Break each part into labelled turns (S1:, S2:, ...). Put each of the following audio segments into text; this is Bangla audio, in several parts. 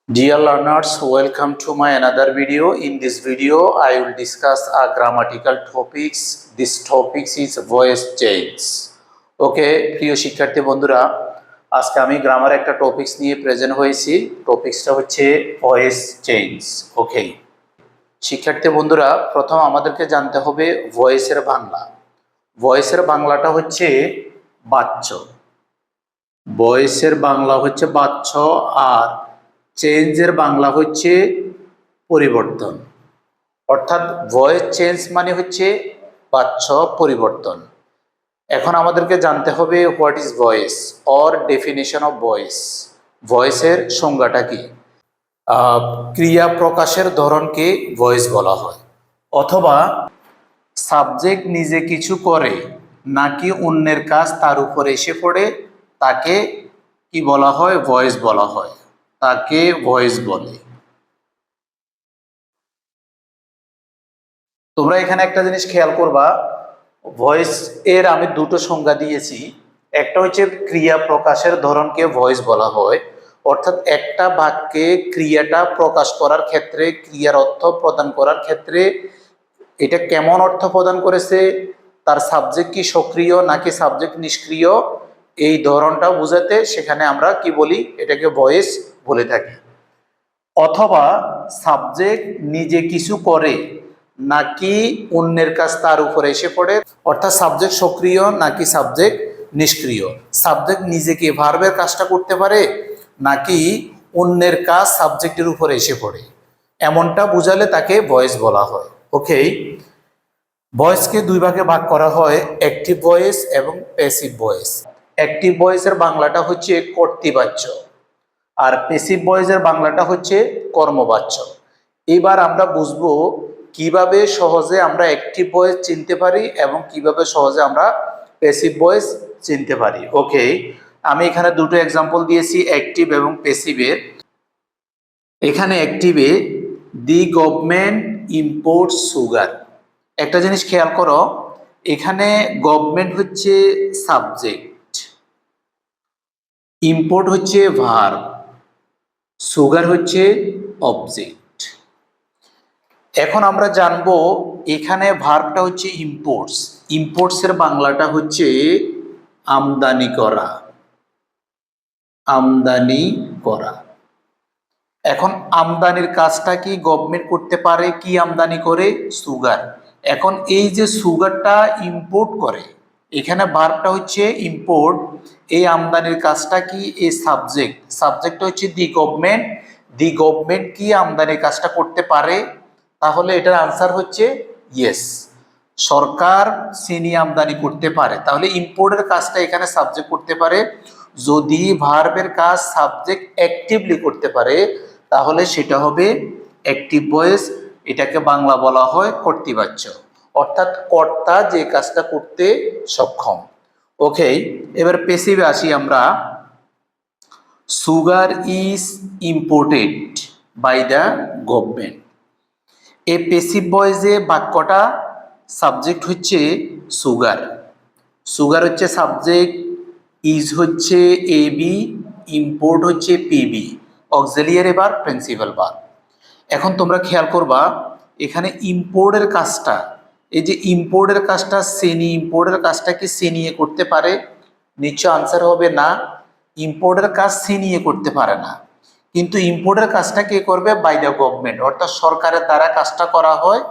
S1: Dear learners, welcome to my another video. In this video, I will discuss a grammatical topics. This topics is voice change. Okay, প্রিয় শিক্ষার্থী বন্ধুরা, আজকে আমি গ্রামার একটা টপিকস নিয়ে প্রেজেন্ট হয়েছি। টপিকসটা হচ্ছে ভয়েস চেঞ্জ। ওকে, শিক্ষার্থী বন্ধুরা, প্রথম আমাদেরকে জানতে হবে ভয়েসের বাংলা। ভয়েসের বাংলাটা হচ্ছে বাচ্য। ভয়েসের বাংলা হচ্ছে বাচ্য, আর চেঞ্জের বাংলা হচ্ছে পরিবর্তন। অর্থাৎ ভয়েস চেঞ্জ মানে হচ্ছে বাচ্য পরিবর্তন। এখন আমাদেরকে জানতে হবে what is voice or definition of voice. ভয়েসের সংজ্ঞাটা কি? ক্রিয়া প্রকাশের ধরনকে ভয়েস বলা হয়, অথবা সাবজেক্ট নিজে কিছু করে নাকি অন্যের কাজ তার উপরে এসে পড়ে তাকে কি বলা হয়? ভয়েস বলা হয়, তাকে ভয়েস বলে। তোমরা এখানে একটা জিনিস খেয়াল করবা, ভয়েস এর আমি দুটো সংজ্ঞা দিয়েছি। একটা হচ্ছে ক্রিয়া প্রকাশের ধরনকে ভয়েস বলা হয়, অর্থাৎ একটা বাক্যে ক্রিয়াটা প্রকাশ করার ক্ষেত্রে, ক্রিয়ার অর্থ প্রদান করার ক্ষেত্রে এটা কেমন অর্থ প্রদান করেছে, তার সাবজেক্ট কি সক্রিয় নাকি সাবজেক্ট নিষ্ক্রিয়, এই ধরনটা বোঝাতে সেখানে আমরা কি বলি? এটাকে ভয়েস বলে থাকি। অথবা সাবজেক্ট নিজে কিছু করে নাকি অন্যের কাজ তার উপরে এসে পড়ে, অর্থাৎ সাবজেক্ট সক্রিয় নাকি সাবজেক্ট নিষ্ক্রিয়। সাবজেক্ট নিজেকে ভার্বের কাজটা করতে পারে নাকি অন্যের কাজ সাবজেক্টের উপরে এসে পড়ে, এমনটা বোঝালে তাকে ভয়েস বলা হয়। ওকে, ভয়েসকে দুই ভাগে ভাগ করা হয়, অ্যাক্টিভ ভয়েস এবং প্যাসিভ ভয়েস। অ্যাক্টিভ ভয়েসের বাংলাটা হচ্ছে কর্তৃবাচ্য, আর প্যাসিভ ভয়েসের বাংলাটা হচ্ছে কর্মবাচ্য। এবার আমরা বুঝবো কিভাবে সহজে আমরা অ্যাক্টিভ ভয়েস চিনতে পারি এবং কিভাবে সহজে আমরা প্যাসিভ ভয়েস চিনতে পারি। ওকে, আমি এখানে দুটো এক্সাম্পল দিয়েছি অ্যাক্টিভ এবং প্যাসিভের। এখানে অ্যাক্টিভে দি গভর্নমেন্ট ইম্পোর্ট সুগার। একটা জিনিস খেয়াল করো, এখানে গভর্নমেন্ট হচ্ছে সাবজেক্ট, ইম্পোর্ট হচ্ছে ভার্ব, সুগার হচ্ছে অবজেক্ট। এখন আমরা জানবো এখানে ভার্বটা হচ্ছে ইম্পোর্টস। ইম্পোর্টসের বাংলাটা হচ্ছে আমদানি করা, আমদানি করা। এখন আমদানির কাজটা কি গভর্নমেন্ট করতে পারে? কি আমদানি করে? সুগার। এখন এই যে সুগারটা ইম্পোর্ট করে, এখানে ভার্বটা হচ্ছে ইম্পোর্ট, এই আমদানির কাজটা কি? এই সাবজেক্ট, সাবজেক্টটা হচ্ছে দি গভর্নমেন্ট। দি গভর্নমেন্ট কি আমদানির কাজটা করতে পারে? তাহলে এটার আনসার হচ্ছে ইয়েস, সরকার চিনি আমদানি করতে পারে। তাহলে ইম্পোর্টের কাজটা এখানে সাবজেক্ট করতে পারে। যদি ভার্বের কাজ সাবজেক্ট অ্যাক্টিভলি করতে পারে তাহলে সেটা হবে অ্যাক্টিভ ভয়েস। এটাকে বাংলা বলা হয় কর্তৃবাচ্য, অর্থাৎ কর্তা যে কাজটা করতে সক্ষম। ওকে, এবার প্যাসিভে আসি আমরা। Sugar is imported by the government. এই প্যাসিভ ভয়েসে বাক্যটা সাবজেক্ট হচ্ছে সুগার, সুগার হচ্ছে সাবজেক্ট, ইজ হচ্ছে এবি, ইম্পোর্ট হচ্ছে PB, auxiliary verb, principal verb. এখন তোমরা খেয়াল করবা এখানে ইম্পোর্টের কাজটা, এই যে ইম্পোর্টের কাজটা সেনি, ইম্পোর্টের কাজটা কি সেনিয়ে করতে পারে? নিশ্চয় আনসার হবে না, ইম্পোর্টের কাজ সেনিয়ে করতে পারে না। কিন্তু ইম্পোর্টের কাজটা কে করবে? বাই দ্য গভর্নমেন্ট, অর্থাৎ সরকারের দ্বারা কাজটা করা হয়।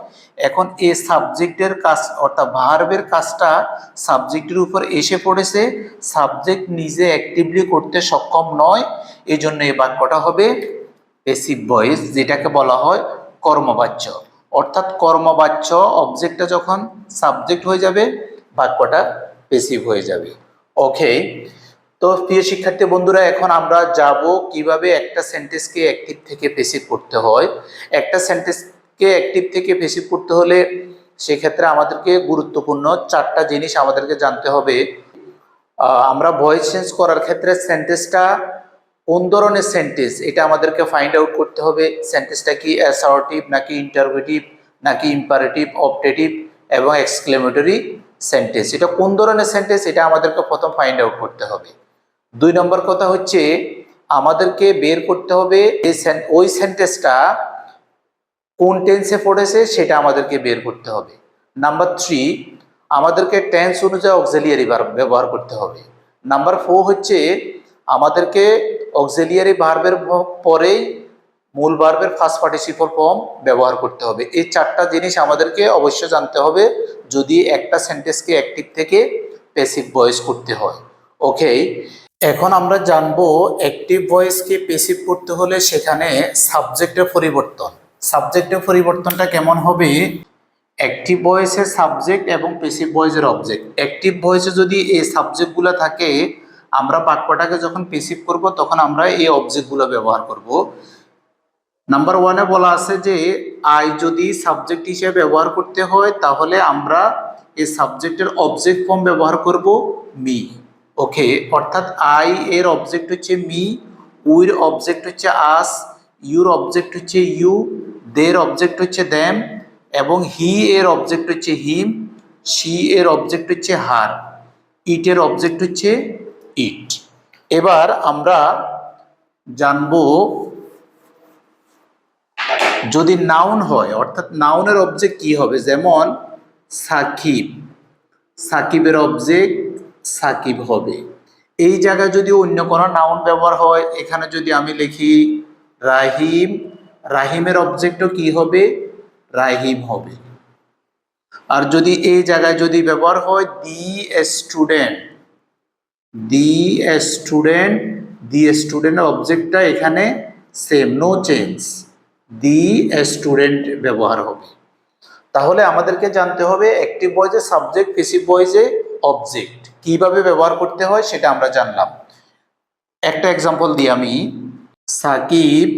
S1: এখন এই সাবজেক্টের কাজ অর্থাৎ ভার্বের কাজটা সাবজেক্টের উপর এসে পড়েছে, সাবজেক্ট নিজে অ্যাক্টিভলি করতে সক্ষম নয়, এই জন্য এই বাক্যটা হবে প্যাসিভ ভয়েস, যেটাকে বলা হয় কর্মবাচ্য। অর্থাৎ কর্মবাচ্য অবজেক্টটা যখন সাবজেক্ট হয়ে যাবে বাক্যটা প্যাসিভ হয়ে যাবে। ওকে, তো প্রিয় শিক্ষার্থী বন্ধুরা, এখন আমরা যাব কিভাবে একটা সেন্টেন্সকে অ্যাক্টিভ থেকে প্যাসিভ করতে হয়। একটা সেন্টেন্সকে অ্যাক্টিভ থেকে প্যাসিভ করতে হলে সেক্ষেত্রে আমাদেরকে গুরুত্বপূর্ণ চারটা জিনিস আমাদেরকে জানতে হবে। আমরা ভয়েস চেঞ্জ করার ক্ষেত্রে সেন্টেন্সটা কোন ধরনের সেন্টেন্স এটা আমাদেরকে ফাইন্ড আউট করতে হবে। সেন্টেন্সটা কি অ্যাসার্টিভ নাকি ইন্টারোগেটিভ নাকি ইম্পারেটিভ, অবজেক্টিভ এবং এক্সক্লেমেটরি সেন্টেন্স, এটা কোন ধরনের সেন্টেন্স এটা আমাদেরকে প্রথম ফাইন্ড আউট করতে হবে। দুই নম্বর কথা হচ্ছে আমাদেরকে বের করতে হবে ওই সেন্টেন্সটা কোন টেন্সে পড়েছে সেটা আমাদেরকে বের করতে হবে। নাম্বার 3, আমাদেরকে টেন্স অনুযায়ী অক্সিলিয়ারি ভার্ব ব্যবহার করতে হবে। নাম্বার 4 হচ্ছে আমাদেরকে অক্সিলিয়ারি ভার্বের পরেই মূল ভার্বের ফার্স্ট পার্টিসিপল ফর্ম ব্যবহার করতে হবে। এই 4টা জিনিস আমাদেরকে অবশ্যই জানতে হবে যদি একটা সেন্টেন্সকে অ্যাক্টিভ থেকে প্যাসিভ ভয়েস করতে হয়। ওকে, এখন আমরা জানবো অ্যাক্টিভ ভয়েসকে প্যাসিভ করতে হলে সেখানে সাবজেক্টের পরিবর্তন। সাবজেক্টের পরিবর্তনটা কেমন হবে? অ্যাক্টিভ ভয়েসের সাবজেক্ট এবং প্যাসিভ ভয়েসের অবজেক্ট। অ্যাক্টিভ ভয়েসে যদি এই সাবজেক্টগুলো থাকে, আমরা বাক্যটাকে যখন প্যাসিভ করব তখন আমরা এই অবজেক্টগুলো ব্যবহার করব। নাম্বার 1-এ বলা আছে যে আই যদি সাবজেক্ট হিসেবে ব্যবহার করতে হয় তাহলে আমরা এই সাবজেক্টের অবজেক্ট ফর্ম ব্যবহার করব মি। ওকে, অর্থাৎ আই এর অবজেক্ট হচ্ছে মি, উইর অবজেক্ট হচ্ছে আস, ইউর অবজেক্ট হচ্ছে ইউ, দের অবজেক্ট হচ্ছে দ্যাম, এবং হি এর অবজেক্ট হচ্ছে হিম, শি এর অবজেক্ট হচ্ছে হার, ইট এর অবজেক্ট হচ্ছে ইট। এবার আমরা জানবো যদি নাউন হয়, অর্থাৎ নাউনের অবজেক্ট কি হবে। যেমন সাকিব, সাকিবের অবজেক্ট সাকিব হবে। এই জায়গায় যদি অন্য কোনো নাউন ব্যবহার হয়, এখানে যদি আমি লিখি রাহিম, রাহিমের অবজেক্টও কি হবে? রাহিম হবে। আর যদি এই জায়গায় যদি ব্যবহার হয় দি স্টুডেন্ট, দি স্টুডেন্ট, দি স্টুডেন্টের অবজেক্টটা এখানে same, no change, the student ব্যবহার হবে। তাহলে আমাদেরকে জানতে হবে অ্যাক্টিভ ভয়েসে সাবজেক্ট, প্যাসিভ ভয়েসে অবজেক্ট কিভাবে ব্যবহার করতে হয় সেটা আমরা জানলাম। একটা এক্সাম্পল দিই আমি, সাকিব,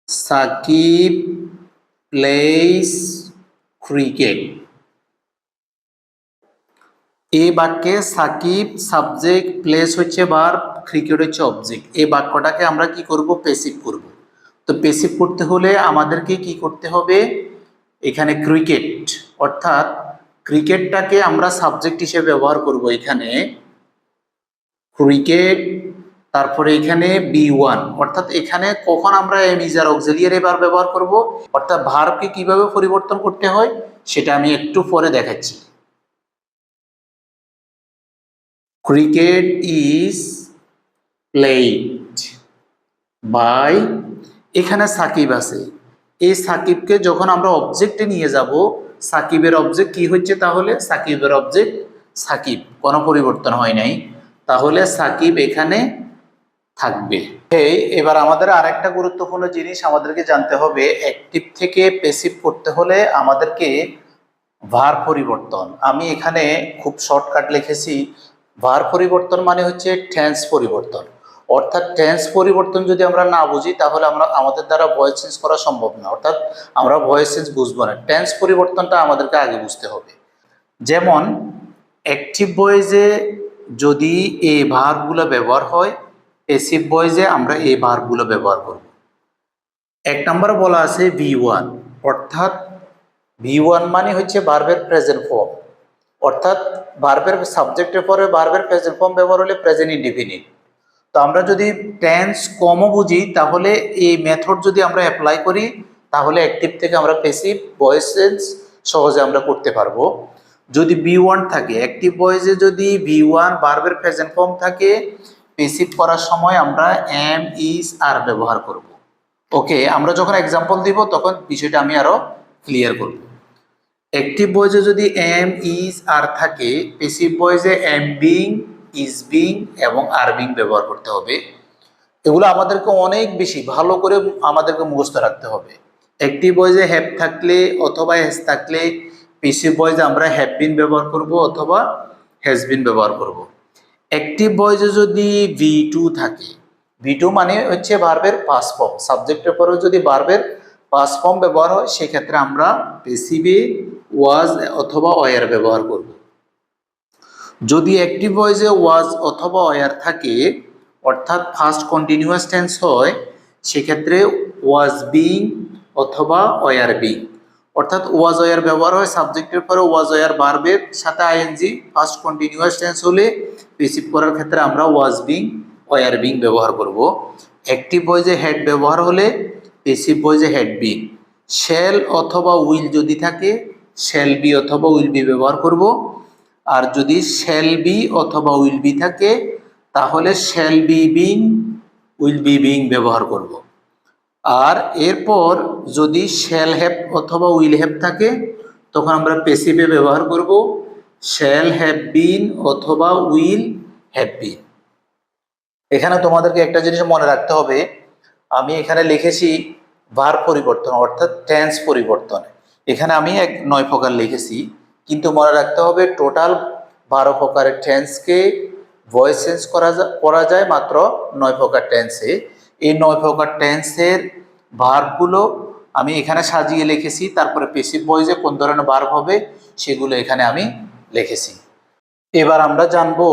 S1: সাকিব প্লেস ক্রিকেট। এই বাক্যে সাকিব সাবজেক্ট, প্লেস হচ্ছে ভার্ব, ক্রিকেট হচ্ছে অবজেক্ট। এই বাক্যটাকে আমরা কি করব? প্যাসিভ করব। তো প্যাসিভ করতে হলে আমাদেরকে কি করতে হবে? এখানে ক্রিকেট, অর্থাৎ ক্রিকেটটাকে আমরা সাবজেক্ট হিসেবে ব্যবহার করব। এখানে ক্রিকেট, তারপরে এখানে B1, অর্থাৎ এখানে কখন আমরা am is are auxiliary verb ব্যবহার করব, অর্থাৎ ভার্বকে কিভাবে পরিবর্তন করতে হয় সেটা আমি একটু পরে দেখাচ্ছি। ক্রিকেট ইজ প্লেইড বাই, এখানে সাকিব আছে। এই সাকিবকে যখন আমরা অবজেক্টে নিয়ে যাব, সাকিবের অবজেক্ট কি হচ্ছে? তাহলে সাকিবের অবজেক্ট সাকিব, কোনো পরিবর্তন হয় নাই, তাহলে সাকিব এখানে থাকবে। এবার আমাদের আরেকটা গুরুত্বপূর্ণ জিনিস আমাদেরকে জানতে হবে, অ্যাক্টিভ থেকে প্যাসিভ করতে হলে আমাদেরকে ভার পরিবর্তন। আমি এখানে খুব শর্টকাট লিখেছি, ভার পরিবর্তন মানে হচ্ছে টেন্স পরিবর্তন। অর্থাৎ টেন্স পরিবর্তন যদি আমরা না বুঝি তাহলে আমাদের দ্বারা ভয়েস চেঞ্জ করা সম্ভব না, অর্থাৎ আমরা ভয়েস চেঞ্জ বুঝবো না। টেন্স পরিবর্তনটা আমাদেরকে আগে বুঝতে হবে। যেমন অ্যাক্টিভ ভয়েসে যদি এই ভার্বগুলো ব্যবহার হয়, প্যাসিভ ভয়েসে আমরা এই ভার্বগুলো ব্যবহার করব। 1 নম্বরে বলা আছে V1, অর্থাৎ V1 মানে হচ্ছে ভার্বের প্রেজেন্ট ফর্ম, অর্থাৎ ভার্বের সাবজেক্টের পরে ভার্বের প্রেজেন্ট ফর্ম ব্যবহার হলে প্রেজেন্ট ইনডিফিনিট। তো আমরা যদি টেন্স কমও বুঝি তাহলে এই মেথড যদি আমরা অ্যাপ্লাই করি তাহলে অ্যাক্টিভ থেকে আমরা প্যাসিভ ভয়েস চেঞ্জ সহজে আমরা করতে পারবো। যদি B1 থাকে, অ্যাক্টিভ ভয়েসে যদি V1 ভার্বের প্রেজেন্ট ফর্ম থাকে, প্যাসিভ করার সময় আমরা এম ইজ আর ব্যবহার করব। ওকে, আমরা যখন এক্সাম্পল দিব তখন বিষয়টা আমি আরো ক্লিয়ার করব। অ্যাক্টিভ ভয়েসে যদি এম ইজ আর থাকে, প্যাসিভ ভয়েসে এম বিং, ইজ বিং এবং আর বিং ব্যবহার করতে হবে। এগুলো আমাদেরকে অনেক বেশি ভালো করে আমাদেরকে মুখস্থ রাখতে হবে। অ্যাক্টিভ ভয়েসে হ্যাভ থাকলে অথবা হ্যাজ থাকলে, প্যাসিভ ভয়েসে আমরা হ্যাভ বিন ব্যবহার করব অথবা হ্যাজ বিন ব্যবহার করব। অ্যাক্টিভ ভয়েসে যদি V2 থাকে, V2 মানে হচ্ছে ভার্বের পাস্ট ফর্ম, সাবজেক্টের পরেও যদি ভার্বের পাস্ট ফর্ম ব্যবহার হয় সেক্ষেত্রে আমরা প্যাসিভে ওয়াজ অথবা ওয়ার ব্যবহার করব। যদি অ্যাক্টিভ ভয়েসে ওয়াজ অথবা ওয়ার থাকে, অর্থাৎ ফার্স্ট কন্টিনিউয়াস টেন্স হয়, সেক্ষেত্রে ওয়াজ বিং অথবা ওয়ার বিং, অর্থাৎ ওয়াজ ওয়ার ব্যবহার হয় সাবজেক্টের পরে ওয়াজ ওয়ার ভার্বের সাথে আইএনজি, ফার্স্ট কন্টিনিউয়াস টেন্স হলে প্যাসিভ করার ক্ষেত্রে আমরা ওয়াজ বিং ওয়ার বিং ব্যবহার করব। অ্যাক্টিভ ভয়েসে হ্যাড ব্যবহার হলে পেসিভ ভয়েসে হ্যাড বিন। শ্যাল অথবা উইল যদি থাকে শ্যাল বি অথবা উইল বি ব্যবহার করব। আর যদি শ্যাল বি অথবা উইল বি থাকে তাহলে shall be being will be being ব্যবহার করব। আর এরপর যদি শ্যাল হ্যাভ অথবা উইল হ্যাভ থাকে তখন আমরা পেসিভে ব্যবহার করব শ্যাল হ্যাভ বিন অথবা উইল হ্যাভ বিন। এখানে তোমাদেরকে একটা জিনিস মনে রাখতে হবে, আমি এখানে লিখেছি ভার্ব পরিবর্তন অর্থাৎ টেন্স পরিবর্তন। এখানে আমি 9 প্রকার লিখেছি, কিন্তু মনে রাখতে হবে টোটাল 12 প্রকারের টেন্সকে ভয়েস চেঞ্জ করা যায় মাত্র 9 প্রকার টেন্সে। এই 9 প্রকার টেন্সের ভার্বগুলো আমি এখানে সাজিয়ে লিখেছি, তারপরে পেসিভ ভয়েসে কোন ধরনের ভার্ব হবে সেগুলো এখানে আমি লিখেছি। এবার আমরা জানবো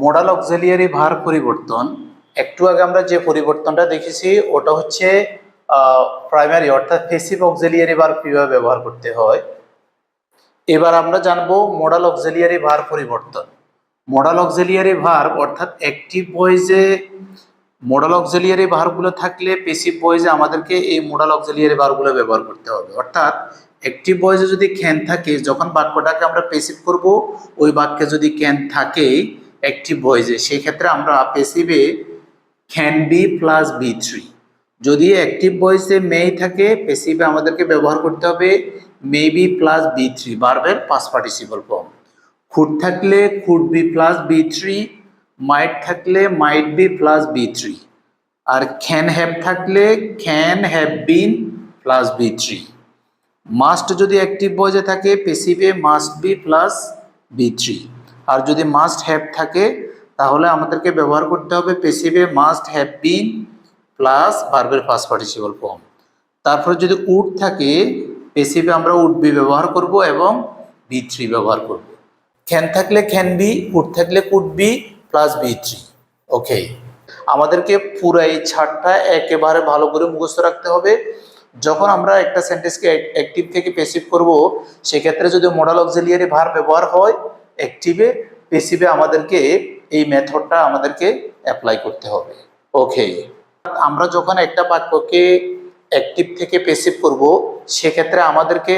S1: মোডাল অক্সিলিয়ারি ভার্ব পরিবর্তন। একটু আগে আমরা যে পরিবর্তনটা দেখেছি ওটা হচ্ছে প্রাইমারি অর্থাৎ পেসিভ অক্সিলিয়ারি ভার্ব কিভাবে ব্যবহার করতে হয়। এবার আমরা জানবো মোডাল অক্সিলিয়ারি ভার্ব পরিবর্তন। মোডাল অক্সিলিয়ারি ভার্ব অর্থাৎ অ্যাক্টিভ ভয়েসে মোডাল অক্সিলিয়ারি ভার্বগুলো থাকলে পেসিভ ভয়েসে আমাদেরকে এই মোডাল অক্সিলিয়ারি ভার্বগুলো ব্যবহার করতে হবে। অর্থাৎ অ্যাক্টিভ ভয়েসে যদি ক্যান থাকে, যখন বাক্যটাকে আমরা পেসিভ করব ওই বাক্যে যদি ক্যান থাকে অ্যাক্টিভ ভয়েসে, সেই ক্ষেত্রে আমরা পেসিভে can be plus V three. যদি অ্যাক্টিভ ভয়েসে মেই থাকে পেসিভে আমাদেরকে ব্যবহার করতে হবে may be plus V three, ভার্বের পাস্ট পার্টিসিপল ফর্ম। কুড থাকলে could be plus V three, might থাকলে might be plus V three, আর ক্যান হ্যাভ থাকলে can have been plus V three. Must যদি অ্যাক্টিভ ভয়েসে থাকে পেসিভে must be plus V three. আর যদি মাস্ট হ্যাভ থাকে তাহলে আমাদেরকে ব্যবহার করতে হবে পেসিভে মাস্ট হ্যাভ বিন প্লাস ভার্বের পাস্ট পার্টিসিপল ফর্ম। তারপরে যদি উড থাকে পেসিভে আমরা উড বি ব্যবহার করব এবং বি থ্রি ব্যবহার করব। ক্যান থাকলে ক্যান বি, কুড থাকলে could be plus V three. Okay, আমাদেরকে পুরো এই ছাড়টা একেবারে ভালো করে মুখস্থ রাখতে হবে। যখন আমরা একটা সেন্টেন্সকে অ্যাক্টিভ থেকে পেসিভ করব সেক্ষেত্রে যদি মোডাল অক্সিলিয়ারি ভার্ব ব্যবহার হয় অ্যাক্টিভে পেসিভে আমাদেরকে এই মেথডটা আমাদেরকে অ্যাপ্লাই করতে হবে। ওকে, আমরা যখন একটা বাক্যকে অ্যাক্টিভ থেকে পেসিভ করব সেক্ষেত্রে আমাদেরকে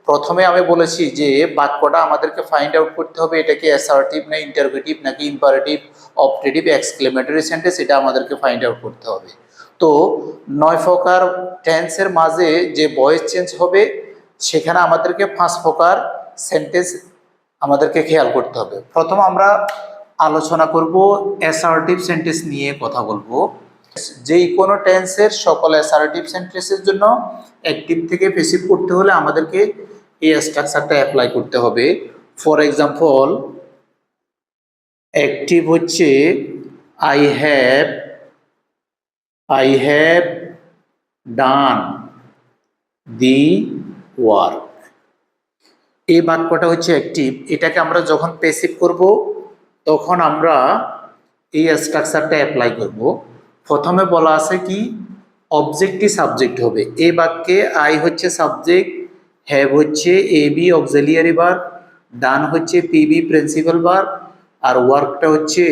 S1: প্রথমে আমি বলেছি যে বাক্যটা আমাদেরকে ফাইন্ড আউট করতে হবে এটা কি অ্যাসার্টিভ না ইন্টারোগেটিভ নাকি ইম্পারেটিভ অপটেটিভ এক্সক্লেমেটরি সেন্টেন্স, এটা আমাদেরকে ফাইন্ড আউট করতে হবে। তো 9 প্রকার টেন্সের মাঝে যে ভয়েস চেঞ্জ হবে সেখানে আমাদেরকে 5 প্রকার সেন্টেন্স আমাদেরকে খেয়াল করতে হবে। প্রথম আমরা আলোচনা করব অ্যাসার্টিভ সেন্টেন্স নিয়ে কথা বলবো। যেই কোনো টেন্সের সকল অ্যাসার্টিভ সেন্টেন্সের জন্য অ্যাক্টিভ থেকে পেসিভ করতে হলে আমাদেরকে এই স্ট্রাকচারটা অ্যাপ্লাই করতে হবে। ফর এক্সাম্পল, অ্যাক্টিভ হচ্ছে I have done the work. এই বাক্যটা হচ্ছে অ্যাক্টিভ, এটাকে আমরা যখন পেসিভ করব তখন আমরা এই স্ট্রাকচারটা অ্যাপ্লাই করব। প্রথমে বলা আছে কি অবজেক্টই সাবজেক্ট হবে। এই বাক্যে আই হচ্ছে সাবজেক্ট, হ্যাভ হচ্ছে এ বি অক্সিলিয়ারি ভার্ব, ডান হচ্ছে পিবি প্রিন্সিপাল ভার্ব, আর ওয়ার্কটা হচ্ছে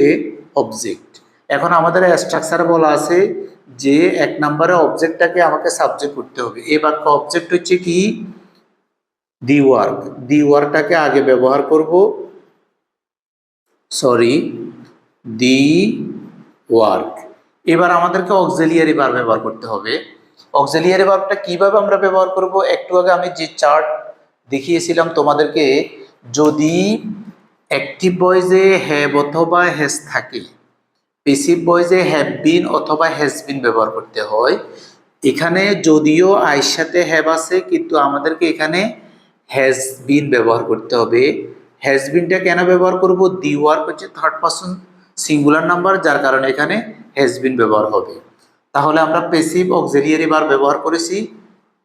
S1: অবজেক্ট। এখন আমাদের স্ট্রাকচারে বলা আছে যে 1 নম্বরে অবজেক্টটাকে আমাকে সাবজেক্ট করতে হবে। এই বাক্য অবজেক্ট হচ্ছে কি দি ওয়ার্ক, দি ওয়ার্কটাকে আগে ব্যবহার করব, দি ওয়ার্ক। এবার আমাদেরকে অক্সিলিয়ারি ভার্ব ব্যবহার করতে হবে। অক্সিলিয়ারি ভার্বটা কিভাবে আমরা ব্যবহার করব, একটু আগে আমি যে চার্ট দেখিয়েছিলাম তোমাদেরকে, যদি অ্যাক্টিভ ভয়েসে হ্যাভ অথবা হ্যাজ থাকে পেসিভ ভয়েসে হ্যাভ বিন অথবা হ্যাজ বিন ব্যবহার করতে হয়। এখানে যদিও আইর সাথে হ্যাভ আছে কিন্তু আমাদেরকে এখানে হ্যাজ বিন ব্যবহার করতে হবে। হ্যাজ বিনটা কেন ব্যবহার করব, দি ওয়ার্ক হচ্ছে থার্ড পারসন সিঙ্গুলার নাম্বার, যার কারণে এখানে হ্যাজ বিন ব্যবহার হবে। তাহলে আমরা পেসিভ অক্সিলিয়ারি ভার্ব ব্যবহার করেছি।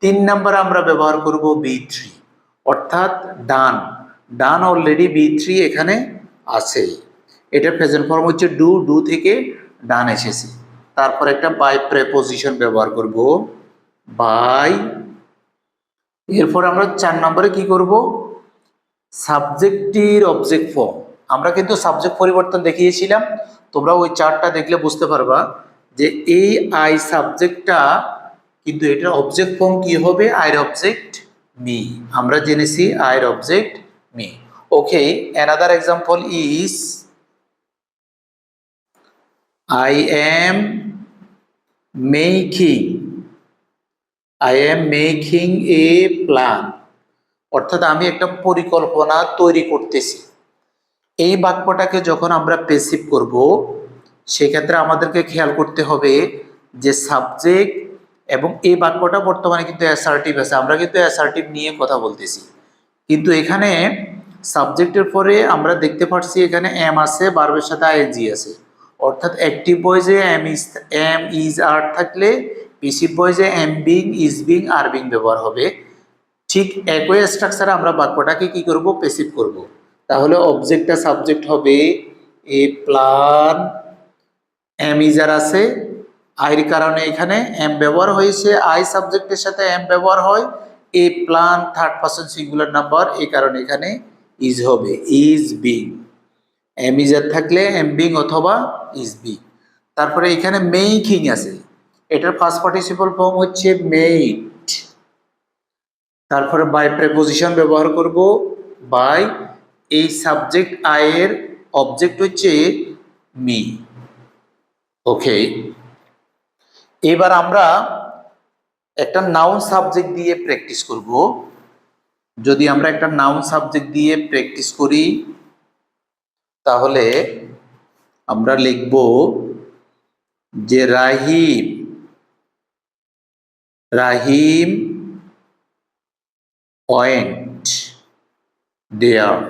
S1: 3 নম্বরে আমরা ব্যবহার করব বি থ্রি অর্থাৎ ডান। ডান অলরেডি বি থ্রি এখানে আছে, এটার প্রেজেন্ট ফর্ম হচ্ছে ডু, ডু থেকে ডান এসেছে। তারপর একটা বাই প্রেপোজিশন ব্যবহার করব, বাই। এরপর আমরা 4 নম্বরে কি করব, সাবজেক্টের অবজেক্ট ফর্ম। আমরা কিন্তু সাবজেক্ট পরিবর্তন দেখিয়েছিলাম, তোমরা ওই চার্টটা দেখলে বুঝতে পারবা যে এই আই সাবজেক্টটা কিন্তু এটার অবজেক্ট ফর্ম কি হবে, আইর অবজেক্ট মি। আমরা জেনেছি আইর object me. Okay, another example is I am making a plan, অর্থাৎ আমি একটা পরিকল্পনা তৈরি করতেছি। এই বাক্যটাকে যখন আমরা প্যাসিভ করব, সেক্ষেত্রে আমাদেরকে খেয়াল করতে হবে যে সাবজেক্ট এবং এই বাক্যটা বর্তমানে কিন্তু অ্যাসার্টিভ আছে, আমরা কিন্তু অ্যাসার্টিভ নিয়ে কথা বলতেছি, কিন্তু এখানে সাবজেক্টের পরে আমরা দেখতে পাচ্ছি এখানে এম আছে, ভার্বের সাথে আইএনজি আছে, অর্থাৎ অ্যাক্টিভ ভয়েসে এম ইজ আর থাকলে প্যাসিভ ভয়েসে am being, is being, are being ব্যবহার হবে। ঠিক একই স্ট্রাকচারে আমরা বাক্যটাকে কি করব, প্যাসিভ করব। তাহলে অবজেক্টটা সাবজেক্ট হবে এ প্ল্যান, এম ইজ আর আছে, আইর কারণে এখানে এম ব্যবহার হয়েছে, আই সাবজেক্টের সাথে এম ব্যবহার হয়, এ প্ল্যান থার্ড পারসন সিঙ্গুলার নাম্বার, এই কারণে এখানে ইজ হবে, is being. Am is are থাকলে এম বিং অথবা ইজ বিং। তারপরে এখানে মেকিং আছে, এটার ফার্স্ট পার্টিসিপল ফর্ম হচ্ছে মেড। তারপরে বাই প্রেপোজিশন ব্যবহার করব, বাই, এই সাবজেক্ট আই এর অবজেক্ট হচ্ছে মি। ওকে, এবার আমরা একটা নাউন সাবজেক্ট দিয়ে প্র্যাকটিস করব। যদি আমরা একটা নাউন সাবজেক্ট দিয়ে প্র্যাকটিস করি, তাহলে আমরা লিখব যে রাহিম ওয়েন্ট দেয়ার।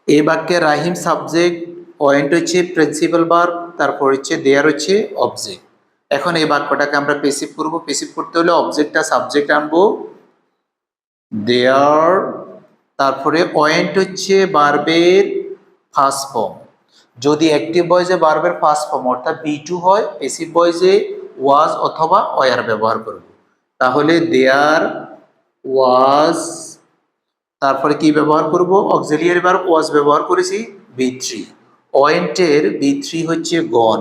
S1: এই বাক্যে রাহিম সাবজেক্ট, ওয়েন্ট হচ্ছে প্রিন্সিপাল ভার্ব, তারপর হচ্ছে দেয়ার হচ্ছে অবজেক্ট। এখন এই বাক্যটাকে আমরা প্যাসিভ করব। প্যাসিভ করতে হলে অবজেক্টটা সাবজেক্ট আনবো, দেয়ার, তারপরে ওয়েন্ট হচ্ছে ভার্বের ফার্স্ট ফর্ম। যদি অ্যাক্টিভ ভয়েসে ভার্বের ফার্স্ট ফর্ম অর্থাৎ বি টু হয়, প্যাসিভ ভয়েসে ওয়াজ অথবা ওয়ার ব্যবহার করব। তাহলে দেয়ার ওয়াজ, তারপরে কি ব্যবহার করব, অক্সিলিয়ারি ভার্ব ওয়াজ ব্যবহার করেছি, বি3। ওয়েন্টের বি3 হচ্ছে গন,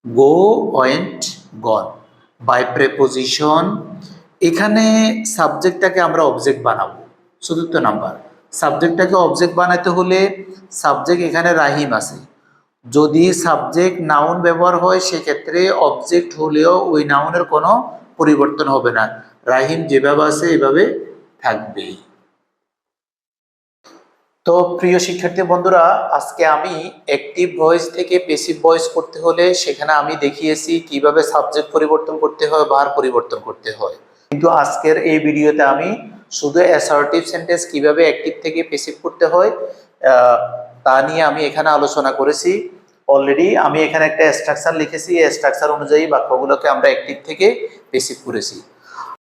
S1: গো, ওয়েন্ট, গন। বাই প্রেপোজিশন, এখানে সাবজেক্টটাকে আমরা অবজেক্ট বানাবো। চতুর্থ নাম্বার, সাবজেক্টটাকে অবজেক্ট বানাতে হলে সাবজেক্ট এখানে রাহিম আছে, যদি সাবজেক্ট নাউন ব্যবহার হয় সেক্ষেত্রে অবজেক্ট হলেও ওই নাউনের কোনো পরিবর্তন হবে না, রাহিম যেভাবে আছে এভাবে থাকবে। তো প্রিয় শিক্ষার্থী বন্ধুরা, আজকে আমি অ্যাক্টিভ ভয়েস থেকে প্যাসিভ ভয়েস করতে হলে সেখানে আমি দেখিয়েছি কিভাবে সাবজেক্ট পরিবর্তন করতে হয়, ভার্ব পরিবর্তন করতে হয়। কিন্তু আজকের এই ভিডিওতে আমি শুধু অ্যাসার্টিভ সেন্টেন্স কিভাবে অ্যাক্টিভ থেকে প্যাসিভ করতে হয় তা নিয়ে আমি এখানে আলোচনা করেছি। অলরেডি আমি এখানে একটা স্ট্রাকচার লিখেছি, এই স্ট্রাকচার অনুযায়ী বাক্যগুলোকে আমরা অ্যাক্টিভ থেকে প্যাসিভ করেছি।